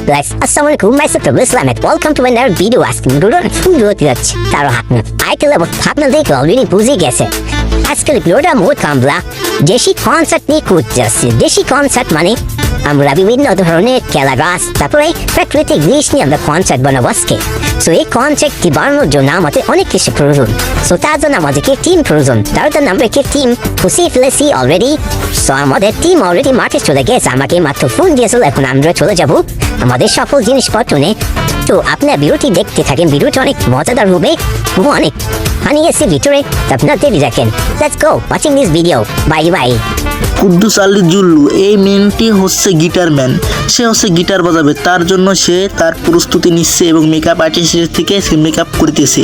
Guys, Assalamualaikum, myself Tabul Islamet. Welcome to another video asking Duron full roti যাচ্ছে তারও Hatna itel আপনার দেখে already বুঝে গেছে আজকাল ভিডিওটা মোট কামলা দেশি কনসার্ট নিয়ে করতে যাচ্ছি। দেশি কনসার্ট মানে আমরা বিভিন্ন ধরনের খেলা গাছ তারপরে প্রাকৃতিক জিনিস নিয়ে আমরা কনসার্ট বানাবো আজকে। সো এই কনসার্টটি বানানোর জন্য আমাদের অনেক কিছু প্রয়োজন। সো তার জন্য আমাদেরকে টিম প্রয়োজন, তার জন্য আমরা একটি টিম খুশি ফেলেছি অলরেডি। সো আমাদের টিম অলরেডি মাঠে চলে গেছে, আমাকে মাত্র ফোন দিয়েছিল, এখন আমরা চলে যাব আমাদের সকল জিনিসপত্র নিয়ে। তো আপনার ভিডিওটি দেখতে থাকেন, ভিডিওটি অনেক মজাদার হবে, অনেক ফানি আছে ভিতরে, আপনার দেরি রাখেন। Let's go watching this video, bye bye. Kuddus Ali Jullu এই মেনটি হচ্ছে গিটার ম্যান, সে হচ্ছে গিটার বাজাবে, তার জন্য সে তার প্রস্তুতি নিচ্ছে এবং মেকআপ আর্টিস্টের থেকে সে মেকআপ করতেছে।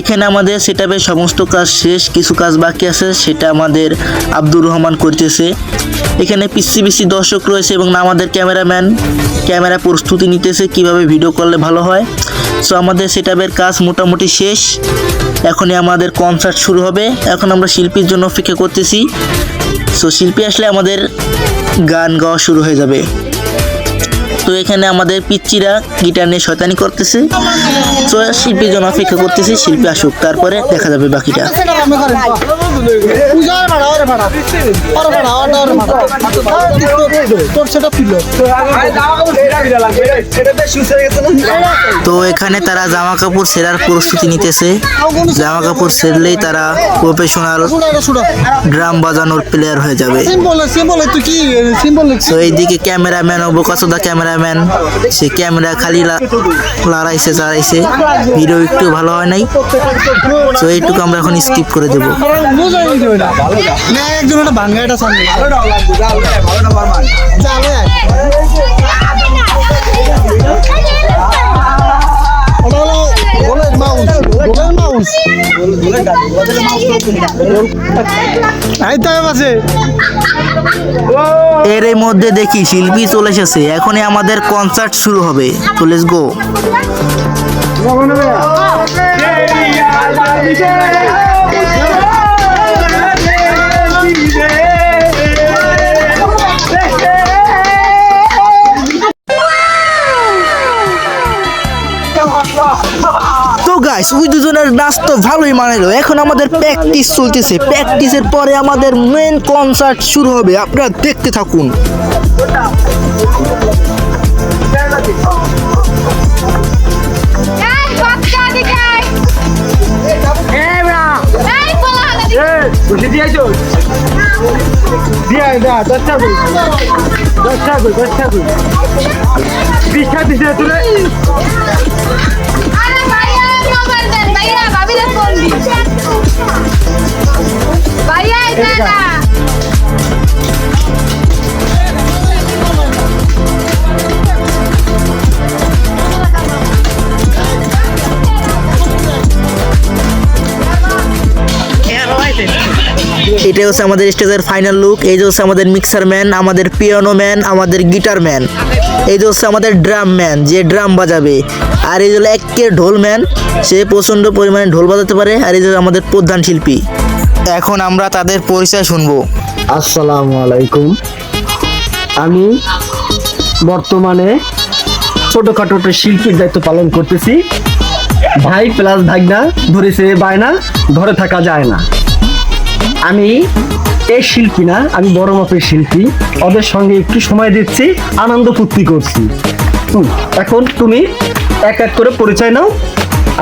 এখানে আমাদের সেটআপের সমস্ত কাজ শেষ, কিছু কাজ বাকি আছে, সেটা আমাদের আব্দুর রহমান করতেছে। এখানে পিসি দর্শক রয়েছে এবং আমাদের ক্যামেরাম্যান ক্যামেরা প্রস্তুতি নিতেছে কিভাবে ভিডিও করলে ভালো হয়। সো আমাদের সেটআপের কাজ মোটামুটি শেষ, এখনই আমাদের কনসার্ট শুরু হবে। এখন আমরা শিল্পীর জন্য অপেক্ষা করতেছি। সো শিল্পী আসলে আমাদের গান গাওয়া শুরু হয়ে যাবে। তো এখানে আমাদের পিচ্চিরা গিটার নিয়ে শয়তানি করতেছে। তো শিল্পীর জন্য অপেক্ষা করতেছি, শিল্পী আসুক, তারপরে দেখা যাবে বাকিটা। তো এখানে তারা জামা কাপড় সেরার প্রস্তুতি নিতেছে। জামা কাপড় সেরলেই তারা প্রফেশনাল ড্রাম বাজানোর প্লেয়ার হয়ে যাবে। তো এইদিকে ক্যামেরাম্যান ও বোকাচোদা ক্যামেরাম্যান, সে ক্যামেরা খালি লড়াইছে চালাইছে, ভিডিও একটু ভালো হয় নাই। তো এইটুকু আমরা এখন স্কিপ করে দেবো। এর মধ্যে দেখি শিল্পী চলে এসেছে, এখনই আমাদের কনসার্ট শুরু হবে। তো লেটস গো। তো গাইস, ওই দুজনের নাচ তো ভালোই মানাইলো। এখন আমাদের প্র্যাকটিস চলতেছে, প্র্যাকটিসের পরে আমাদের মেন কনসার্ট শুরু হবে, আপনারা দেখতে থাকুন। এটা হচ্ছে আমাদের স্টেজের ফাইনাল লুক। এই যে হচ্ছে আমাদের মিক্সার ম্যান, আমাদের পিয়ানো ম্যান, আমাদের গিটার ম্যান, এই যে হচ্ছে আমাদের ড্রাম ম্যান যে ড্রাম বাজাবে, আর এই যে একের ঢোল ম্যান, সে প্রচণ্ড পরিমাণে ঢোল বাজাতে পারে, আর এই যে আমাদের প্রধান শিল্পী। এখন আমরা তাদের পরিচয় শুনবো। আসসালামু আলাইকুম। আমি বর্তমানে ছোটখাটো একটা শিল্পীর দায়িত্ব পালন করতেছি। ভাই প্লাস ভাগনা ধরেছে বায়না, ঘরে থাকা যায় না। আমি এই শিল্পী না, আমি বড় মাপের শিল্পী, ওদের সঙ্গে একটু সময় দিচ্ছি, আনন্দ ফুর্তি করছি। এখন তুমি এক এক করে পরিচয় নাও,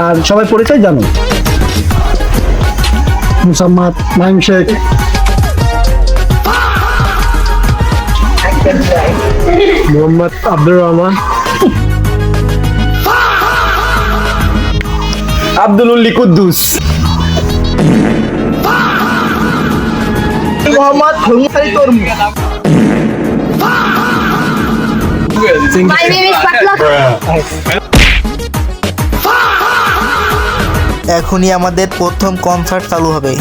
আর সবাই পরিচয় জানো। মুসাম্মদ নাইম শেখ, মোহাম্মদ আব্দুর রহমান, আব্দুল কুদ্দুস, মোহাম্মদ তরমু। এখনই আমাদের প্রথম কনসার্ট চালু হবে।